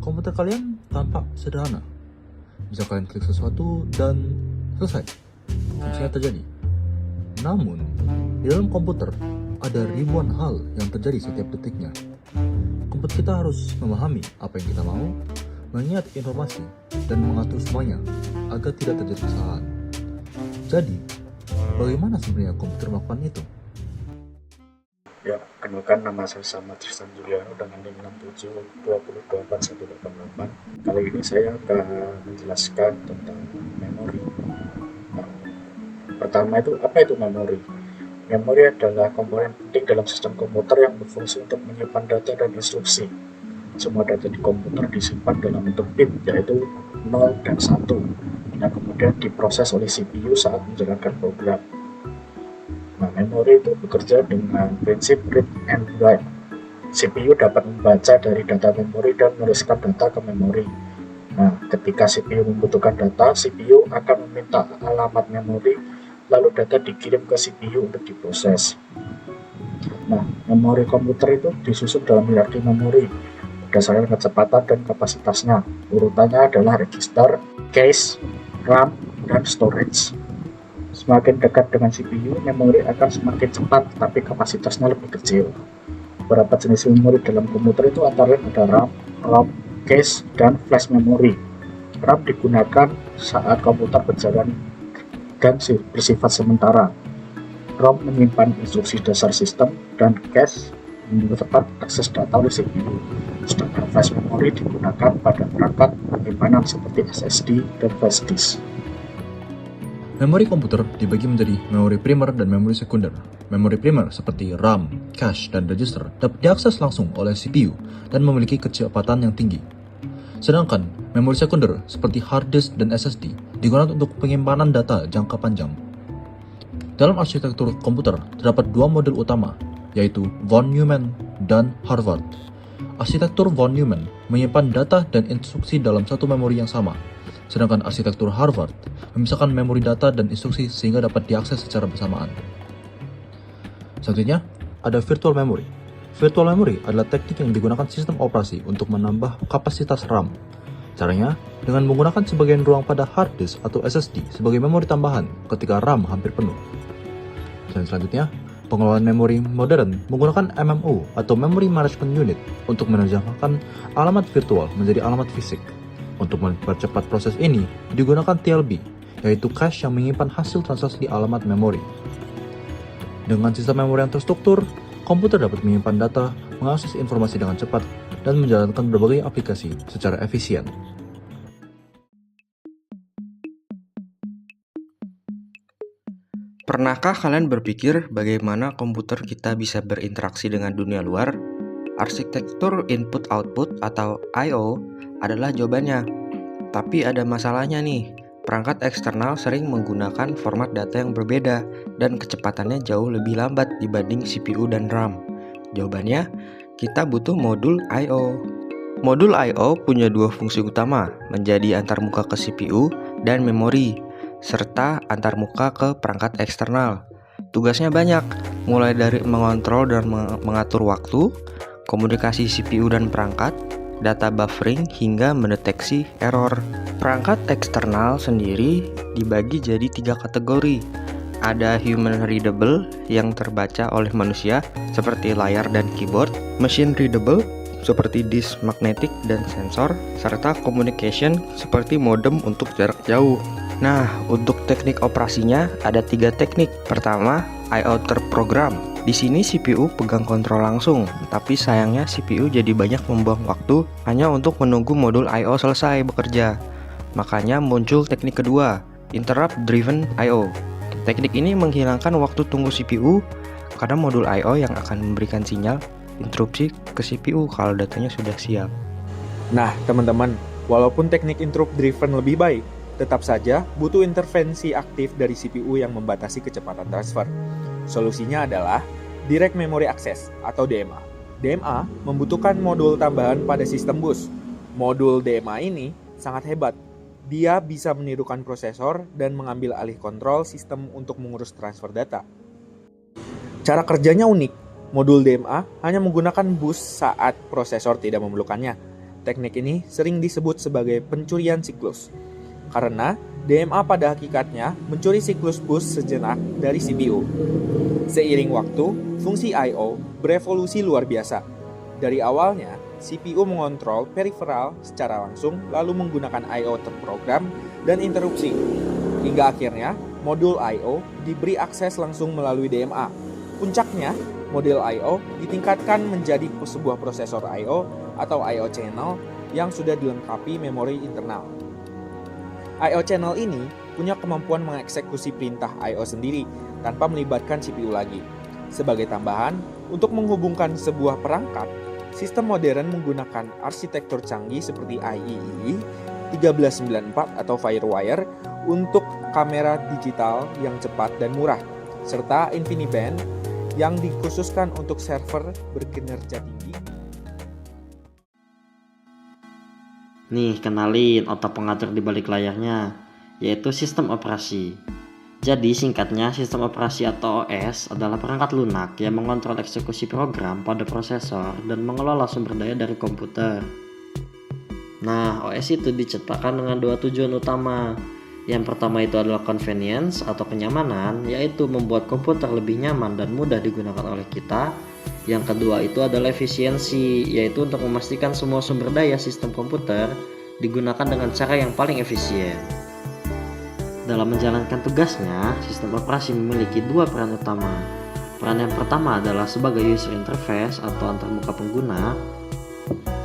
komputer kalian tampak sederhana. Bisa kalian klik sesuatu dan selesai, fungsinya terjadi. Namun, di dalam komputer ada ribuan hal yang terjadi setiap detiknya. Komputer kita harus memahami apa yang kita mau, mengingat informasi, dan mengatur semuanya agar tidak terjadi kesalahan. Jadi, bagaimana sebenarnya komputer melakukan itu? Ya, kenalkan nama saya Tristan Juliano dengan NIM 67202418. Kali ini saya akan menjelaskan tentang memori. Nah, pertama apa itu memori? Memori adalah komponen penting dalam sistem komputer yang berfungsi untuk menyimpan data dan instruksi. Semua data di komputer disimpan dalam bentuk bit, yaitu 0 dan 1, yang kemudian diproses oleh CPU saat menjalankan program. Nah, memori itu bekerja dengan prinsip read and write. CPU dapat membaca dari data memori dan meneruskan data ke memori. Nah, ketika CPU membutuhkan data, CPU akan meminta alamat memori, lalu data dikirim ke CPU untuk diproses. Nah, memori komputer itu disusun dalam hierarki memori berdasarkan kecepatan dan kapasitasnya. Urutannya adalah register, cache, RAM, dan storage. Semakin dekat dengan CPU, memori akan semakin cepat, tapi kapasitasnya lebih kecil. Beberapa jenis memori dalam komputer itu antara lain ada RAM, ROM, cache, dan flash memory. RAM digunakan saat komputer berjalan dan bersifat sementara. ROM menyimpan instruksi dasar sistem, dan cache mempercepat akses data oleh CPU. Sedangkan flash memory digunakan pada perangkat penyimpanan seperti SSD dan flash disk. Memori komputer dibagi menjadi memori primer dan memori sekunder. Memori primer seperti RAM, cache, dan register dapat diakses langsung oleh CPU dan memiliki kecepatan yang tinggi. Sedangkan memori sekunder seperti hard disk dan SSD digunakan untuk penyimpanan data jangka panjang. Dalam arsitektur komputer terdapat dua model utama, yaitu von Neumann dan Harvard. Arsitektur von Neumann menyimpan data dan instruksi dalam satu memori yang sama, sedangkan arsitektur Harvard memisahkan memori data dan instruksi sehingga dapat diakses secara bersamaan. Selanjutnya, ada virtual memory. Virtual memory adalah teknik yang digunakan sistem operasi untuk menambah kapasitas RAM. Caranya dengan menggunakan sebagian ruang pada hard disk atau SSD sebagai memori tambahan ketika RAM hampir penuh. Dan selanjutnya, pengelolaan memori modern menggunakan MMU atau Memory Management Unit untuk menerjemahkan alamat virtual menjadi alamat fisik. Untuk mempercepat proses ini, digunakan TLB, yaitu cache yang menyimpan hasil transaksi alamat memori. Dengan sistem memori yang terstruktur, komputer dapat menyimpan data, mengakses informasi dengan cepat, dan menjalankan berbagai aplikasi secara efisien. Pernahkah kalian berpikir bagaimana komputer kita bisa berinteraksi dengan dunia luar? Arsitektur input-output atau I/O adalah jawabannya. Tapi ada masalahnya nih, perangkat eksternal sering menggunakan format data yang berbeda dan kecepatannya jauh lebih lambat dibanding CPU dan RAM. Jawabannya, kita butuh modul I/O. Modul I/O punya dua fungsi utama, menjadi antarmuka ke CPU dan memori, serta antarmuka ke perangkat eksternal. Tugasnya banyak, mulai dari mengontrol dan mengatur waktu, komunikasi CPU dan perangkat, data buffering, hingga mendeteksi error. Perangkat eksternal sendiri dibagi jadi 3 kategori. Ada human readable yang terbaca oleh manusia seperti layar dan keyboard, machine readable seperti disk magnetik dan sensor, serta communication seperti modem untuk jarak jauh. Nah, untuk teknik operasinya ada 3 teknik. Pertama, I/O terprogram. Di sini CPU pegang kontrol langsung, tapi sayangnya CPU jadi banyak membuang waktu hanya untuk menunggu modul I/O selesai bekerja. Makanya muncul teknik kedua, interrupt driven I/O. Teknik ini menghilangkan waktu tunggu CPU karena modul I/O yang akan memberikan sinyal interupsi ke CPU kalau datanya sudah siap. Nah, teman-teman, walaupun teknik interrupt driven lebih baik, tetap saja butuh intervensi aktif dari CPU yang membatasi kecepatan transfer. Solusinya adalah Direct Memory Access atau DMA. DMA membutuhkan modul tambahan pada sistem bus. Modul DMA ini sangat hebat. Dia bisa menirukan prosesor dan mengambil alih kontrol sistem untuk mengurus transfer data. Cara kerjanya unik. Modul DMA hanya menggunakan bus saat prosesor tidak memerlukannya. Teknik ini sering disebut sebagai pencurian siklus, karena DMA pada hakikatnya mencuri siklus bus sejenak dari CPU. Seiring waktu, fungsi I/O berevolusi luar biasa. Dari awalnya, CPU mengontrol peripheral secara langsung lalu menggunakan I/O terprogram dan interupsi. Hingga akhirnya, modul I/O diberi akses langsung melalui DMA. Puncaknya, model I/O ditingkatkan menjadi sebuah prosesor I/O atau I/O channel yang sudah dilengkapi memori internal. I/O channel ini punya kemampuan mengeksekusi perintah I/O sendiri tanpa melibatkan CPU lagi. Sebagai tambahan, untuk menghubungkan sebuah perangkat, sistem modern menggunakan arsitektur canggih seperti IEEE 1394 atau FireWire untuk kamera digital yang cepat dan murah, serta InfiniBand yang dikhususkan untuk server berkinerja tinggi. Nih, kenalin otak pengatur di balik layarnya, yaitu sistem operasi. Jadi singkatnya, sistem operasi atau OS adalah perangkat lunak yang mengontrol eksekusi program pada prosesor dan mengelola sumber daya dari komputer. Nah, OS itu diciptakan dengan dua tujuan utama. Yang pertama itu adalah convenience atau kenyamanan, yaitu membuat komputer lebih nyaman dan mudah digunakan oleh kita. Yang kedua itu adalah efisiensi, yaitu untuk memastikan semua sumber daya sistem komputer digunakan dengan cara yang paling efisien. Dalam menjalankan tugasnya, sistem operasi memiliki dua peran utama. Peran yang pertama adalah sebagai user interface atau antarmuka pengguna.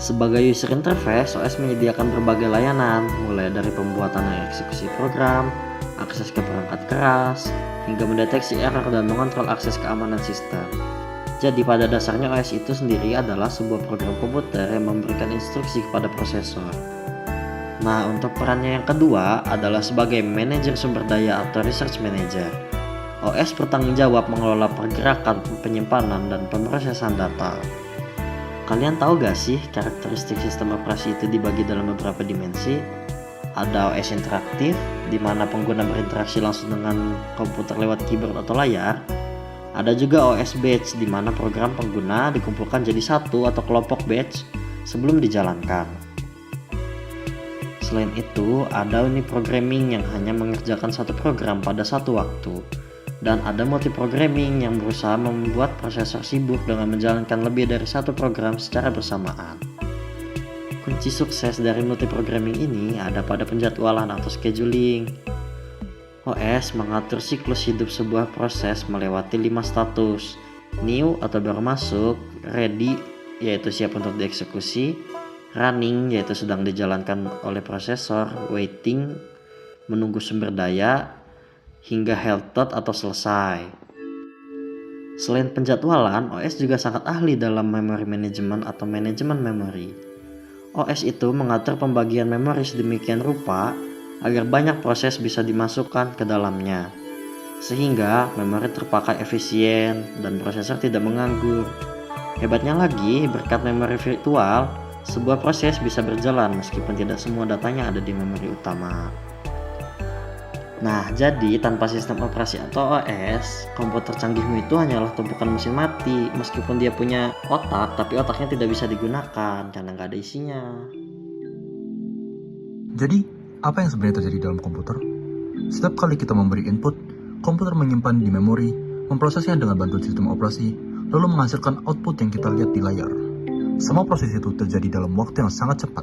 Sebagai user interface, OS menyediakan berbagai layanan, mulai dari pembuatan dan eksekusi program, akses ke perangkat keras, hingga mendeteksi error dan mengontrol akses keamanan sistem. Jadi pada dasarnya OS itu sendiri adalah sebuah program komputer yang memberikan instruksi kepada prosesor. Nah, untuk perannya yang kedua adalah sebagai manajer sumber daya atau research manager. OS bertanggung jawab mengelola pergerakan, penyimpanan, dan pemrosesan data. Kalian tahu gak sih karakteristik sistem operasi itu dibagi dalam beberapa dimensi? Ada OS interaktif, di mana pengguna berinteraksi langsung dengan komputer lewat keyboard atau layar. Ada juga OS batch, di mana program pengguna dikumpulkan jadi satu atau kelompok batch sebelum dijalankan. Selain itu, ada uniprogramming yang hanya mengerjakan satu program pada satu waktu. Dan ada multiprogramming yang berusaha membuat prosesor sibuk dengan menjalankan lebih dari satu program secara bersamaan. Kunci sukses dari multiprogramming ini ada pada penjadwalan atau scheduling. OS mengatur siklus hidup sebuah proses melewati 5 status: new atau baru masuk, ready yaitu siap untuk dieksekusi, running yaitu sedang dijalankan oleh prosesor, waiting menunggu sumber daya, hingga halted atau selesai. Selain penjadwalan, OS juga sangat ahli dalam memory management atau manajemen memori. OS itu mengatur pembagian memori sedemikian rupa agar banyak proses bisa dimasukkan ke dalamnya, sehingga memori terpakai efisien dan prosesor tidak menganggur. Hebatnya lagi, berkat memori virtual, sebuah proses bisa berjalan meskipun tidak semua datanya ada di memori utama. Nah, jadi tanpa sistem operasi atau OS, komputer canggihmu itu hanyalah tumpukan mesin mati. Meskipun dia punya otak, tapi otaknya tidak bisa digunakan karena nggak ada isinya. Jadi, apa yang sebenarnya terjadi dalam komputer? Setiap kali kita memberi input, komputer menyimpan di memori, memprosesnya dengan bantuan sistem operasi, lalu menghasilkan output yang kita lihat di layar. Semua proses itu terjadi dalam waktu yang sangat cepat,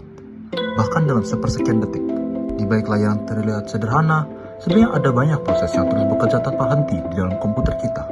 bahkan dalam sepersekian detik. Di balik layar yang terlihat sederhana, sebenarnya ada banyak proses yang terus bekerja tanpa henti di dalam komputer kita.